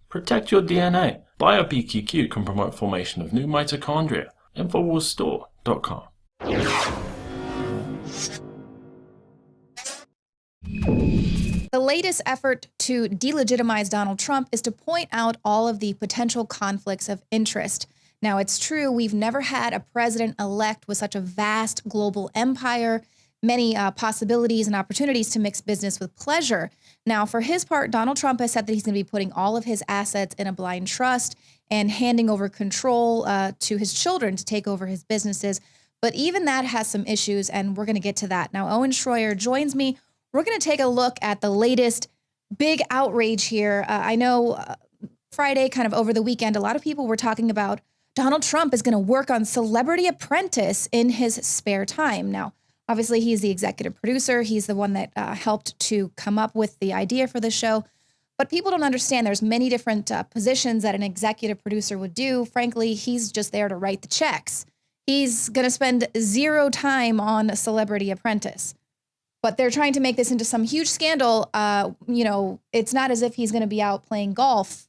Protect your DNA. BioPQQ can promote formation of new mitochondria. Infowarsstore.com. The latest effort to delegitimize Donald Trump is to point out all of the potential conflicts of interest. Now, it's true, we've never had a president-elect with such a vast global empire, many possibilities and opportunities to mix business with pleasure. Now, for his part, Donald Trump has said that he's going to be putting all of his assets in a blind trust and handing over control to his children to take over his businesses. But even that has some issues, and we're going to get to that. Now, Owen Schroyer joins me. We're going to take a look at the latest big outrage here. I know Friday, kind of over the weekend, a lot of people were talking about Donald Trump is going to work on Celebrity Apprentice in his spare time. Now, obviously, he's the executive producer. He's the one that helped to come up with the idea for the show. But people don't understand there's many different positions that an executive producer would do. Frankly, he's just there to write the checks. He's going to spend zero time on Celebrity Apprentice. But they're trying to make this into some huge scandal. It's not as if he's going to be out playing golf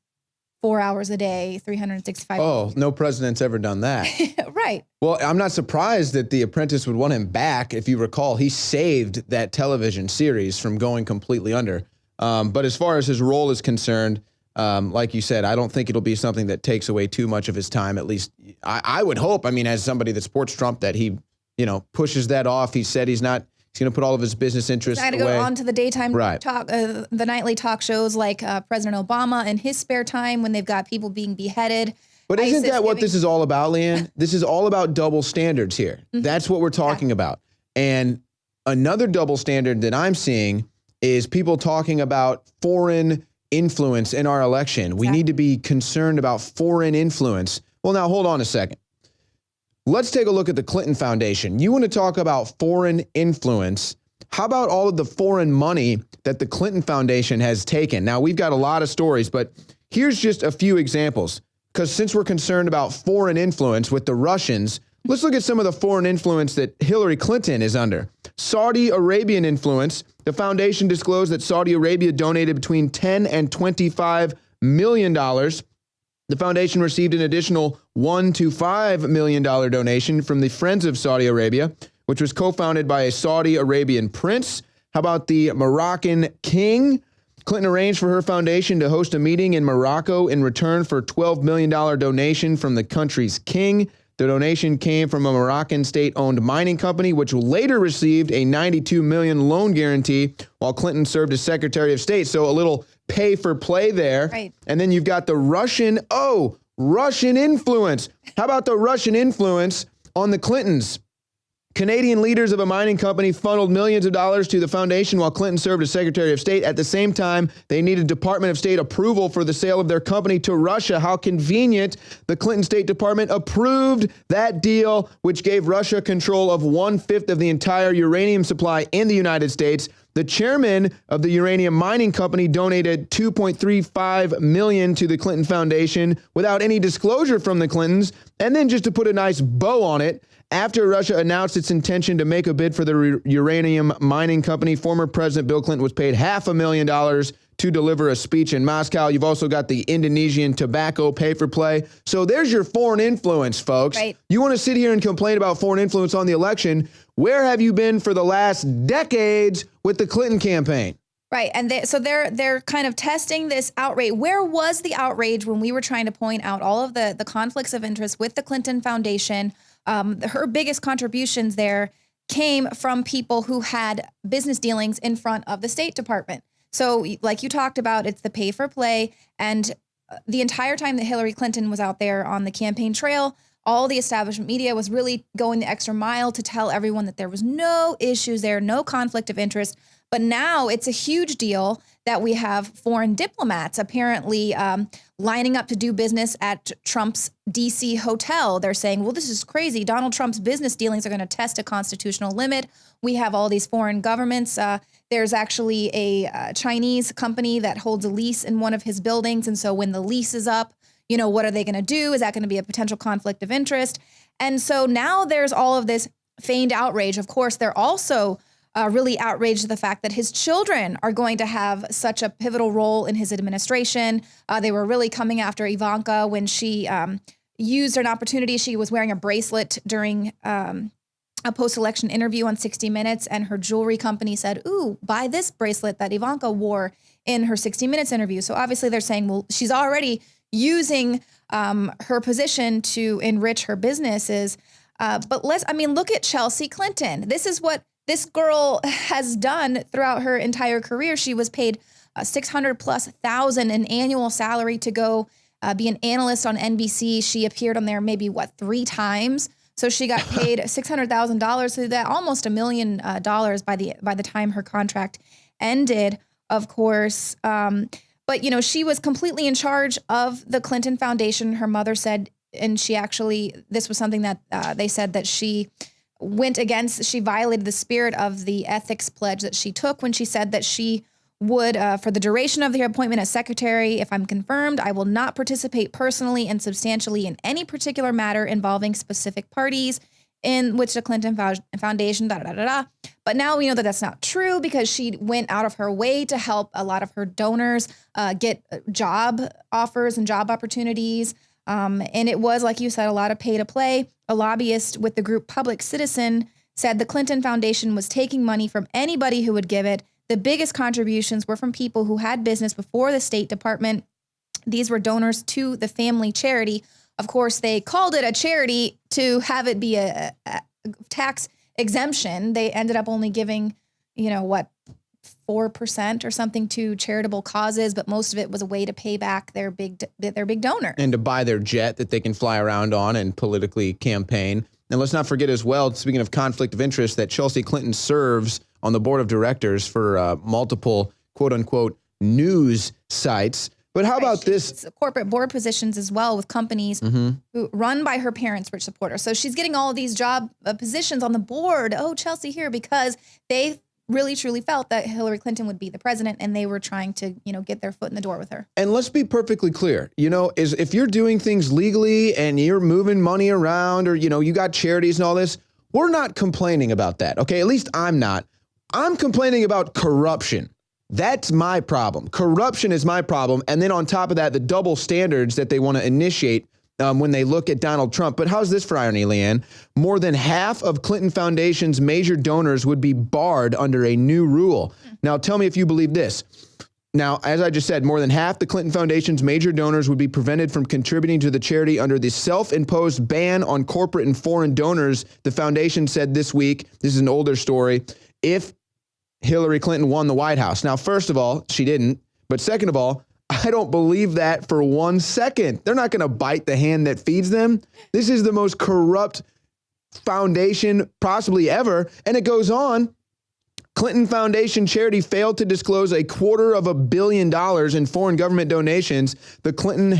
4 hours a day, 365 days. Oh, no president's ever done that. Right. Well, I'm not surprised that The Apprentice would want him back. If you recall, he saved that television series from going completely under. But as far as his role is concerned, like you said, I don't think it'll be something that takes away too much of his time. At least I would hope, as somebody that supports Trump, that he, pushes that off. He said he's going to put all of his business interests away. He's going to go on to the daytime right. talk, the nightly talk shows like President Obama in his spare time when they've got people being beheaded. But isn't that what this is all about, Leanne? This is all about double standards here. Mm-hmm. That's what we're talking about. And another double standard that I'm seeing is people talking about foreign influence in our election. Exactly. We need to be concerned about foreign influence. Well, now, hold on a second. Let's take a look at the Clinton Foundation. You want to talk about foreign influence? How about all of the foreign money that the Clinton Foundation has taken? Now, we've got a lot of stories, but here's just a few examples. Because since we're concerned about foreign influence with the Russians, let's look at some of the foreign influence that Hillary Clinton is under. Saudi Arabian influence. The foundation disclosed that Saudi Arabia donated between $10 and $25 million. The foundation received an additional $1 to $5 million donation from the Friends of Saudi Arabia, which was co-founded by a Saudi Arabian prince. How about the Moroccan king? Clinton arranged for her foundation to host a meeting in Morocco in return for a $12 million donation from the country's king. The donation came from a Moroccan state-owned mining company, which later received a $92 million loan guarantee while Clinton served as Secretary of State. So a little pay for play there. Right. And then you've got the Russian influence. How about the Russian influence on the Clintons? Canadian leaders of a mining company funneled millions of dollars to the foundation while Clinton served as Secretary of State. At the same time, they needed Department of State approval for the sale of their company to Russia. How convenient. The Clinton State Department approved that deal, which gave Russia control of 1/5 of the entire uranium supply in the United States. The chairman of the uranium mining company donated $2.35 million to the Clinton Foundation without any disclosure from the Clintons. And then just to put a nice bow on it, after Russia announced its intention to make a bid for the uranium mining company, former President Bill Clinton was paid $500,000 to deliver a speech in Moscow. You've also got the Indonesian tobacco pay for play. So there's your foreign influence, folks. Right. You want to sit here and complain about foreign influence on the election. Where have you been for the last decades with the Clinton campaign? Right. And they're kind of testing this outrage. Where was the outrage when we were trying to point out all of the conflicts of interest with the Clinton Foundation? Her biggest contributions there came from people who had business dealings in front of the State Department. So like you talked about, it's the pay for play. And the entire time that Hillary Clinton was out there on the campaign trail, all the establishment media was really going the extra mile to tell everyone that there was no issues there, no conflict of interest. But now it's a huge deal that we have foreign diplomats apparently lining up to do business at Trump's D.C. hotel. They're saying, well, this is crazy. Donald Trump's business dealings are going to test a constitutional limit. We have all these foreign governments. There's actually a Chinese company that holds a lease in one of his buildings. And so when the lease is up, what are they going to do? Is that going to be a potential conflict of interest? And so now there's all of this feigned outrage. Of course, they're also really outraged at the fact that his children are going to have such a pivotal role in his administration. They were really coming after Ivanka when she used an opportunity. She was wearing a bracelet during a post-election interview on 60 Minutes, and her jewelry company said, ooh, buy this bracelet that Ivanka wore in her 60 Minutes interview. So obviously they're saying, well, she's already using her position to enrich her businesses. But look at Chelsea Clinton. This is what this girl has done throughout her entire career. She was paid $600,000+ in annual salary to go be an analyst on NBC. She appeared on there maybe 3 times. So she got paid $600,000, so that almost $1 million by the time her contract ended, of course. But she was completely in charge of the Clinton Foundation. Her mother said, and this was something that they said that she violated the spirit of the ethics pledge that she took when she said that she would, for the duration of her appointment as secretary, if I'm confirmed, I will not participate personally and substantially in any particular matter involving specific parties in which the Clinton Foundation, But now we know that that's not true because she went out of her way to help a lot of her donors get job offers and job opportunities. And it was, like you said, a lot of pay to play. A lobbyist with the group Public Citizen said the Clinton Foundation was taking money from anybody who would give it. The biggest contributions were from people who had business before the State Department. These were donors to the family charity. Of course, they called it a charity to have it be a tax exemption. They ended up only giving, 4% or something to charitable causes, but most of it was a way to pay back their big donor. And to buy their jet that they can fly around on and politically campaign. And let's not forget as well, speaking of conflict of interest, that Chelsea Clinton serves on the board of directors for multiple quote unquote news sites. But how about this? Corporate board positions as well with companies who run by her parents' rich supporters. So she's getting all of these job positions on the board. Oh, Chelsea here, because they really truly felt that Hillary Clinton would be the president, and they were trying to, get their foot in the door with her. And let's be perfectly clear, is if you're doing things legally and you're moving money around, or, you got charities and all this, we're not complaining about that. Okay. At least I'm not. I'm complaining about corruption. That's my problem. Corruption is my problem. And then on top of that, the double standards that they want to initiate when they look at Donald Trump. But how's this for irony, Leanne? More than half of Clinton Foundation's major donors would be barred under a new rule. Now, tell me if you believe this. Now, as I just said, more than half the Clinton Foundation's major donors would be prevented from contributing to the charity under the self-imposed ban on corporate and foreign donors. The foundation said this week, this is an older story, if Hillary Clinton won the White House. Now, first of all, she didn't. But second of all, I don't believe that for 1 second. They're not going to bite the hand that feeds them. This is the most corrupt foundation possibly ever. And it goes on. Clinton Foundation charity failed to disclose $250 million in foreign government donations. The Clinton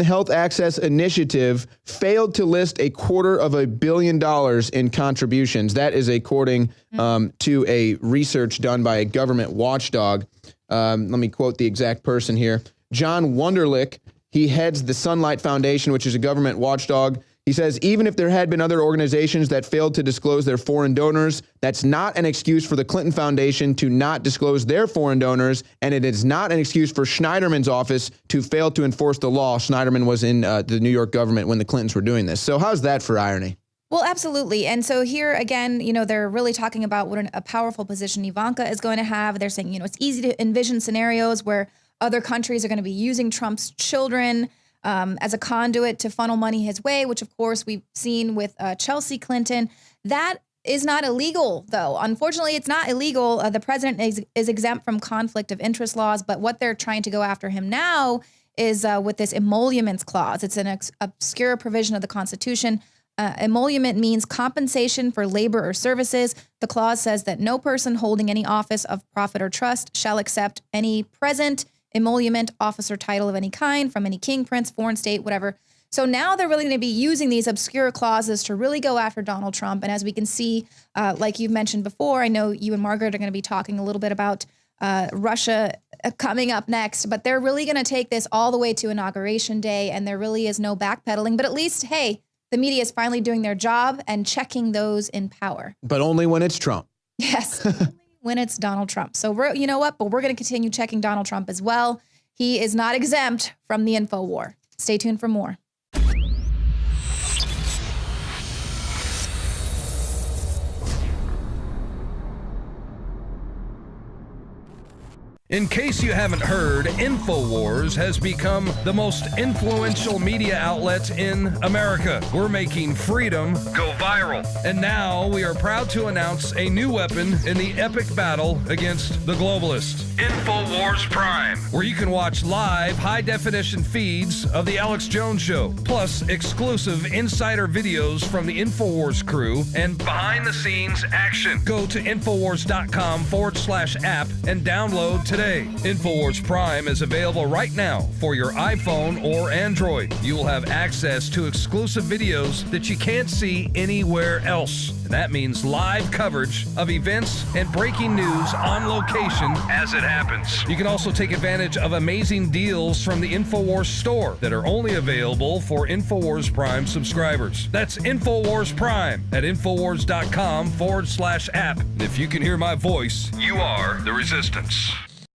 Health Access Initiative failed to list $250 million in contributions. That is according to a research done by a government watchdog. Let me quote the exact person here. John Wunderlich, he heads the Sunlight Foundation, which is a government watchdog. He says, even if there had been other organizations that failed to disclose their foreign donors, that's not an excuse for the Clinton Foundation to not disclose their foreign donors, and it is not an excuse for Schneiderman's office to fail to enforce the law. Schneiderman was in the New York government when the Clintons were doing this. So how's that for irony? Well, absolutely. And so here again, they're really talking about what a powerful position Ivanka is going to have. They're saying, it's easy to envision scenarios where other countries are going to be using Trump's children as a conduit to funnel money his way, which, of course, we've seen with Chelsea Clinton. That is not illegal, though. Unfortunately, it's not illegal. The president is exempt from conflict of interest laws. But what they're trying to go after him now is with this emoluments clause. It's an obscure provision of the Constitution. Emolument means compensation for labor or services. The clause says that no person holding any office of profit or trust shall accept any present emolument, office, or title of any kind from any king, prince, foreign state, whatever. So now they're really going to be using these obscure clauses to really go after Donald Trump. And as we can see, like you've mentioned before, I know you and Margaret are going to be talking a little bit about Russia coming up next, but they're really going to take this all the way to Inauguration Day, and there really is no backpedaling. But at least, hey, the media is finally doing their job and checking those in power. But only when it's Trump. Yes, only when it's Donald Trump. So you know what? But we're going to continue checking Donald Trump as well. He is not exempt from the info war. Stay tuned for more. In case you haven't heard, Infowars has become the most influential media outlet in America. We're making freedom go viral. And now we are proud to announce a new weapon in the epic battle against the globalists. Infowars Prime, where you can watch live high-definition feeds of The Alex Jones Show, plus exclusive insider videos from the Infowars crew and behind-the-scenes action. Go to Infowars.com/app and download today. Infowars Prime is available right now for your iPhone or Android. You will have access to exclusive videos that you can't see anywhere else. And that means live coverage of events and breaking news on location as it happens. You can also take advantage of amazing deals from the Infowars store that are only available for Infowars Prime subscribers. That's Infowars Prime at Infowars.com/app. And if you can hear my voice, you are the resistance.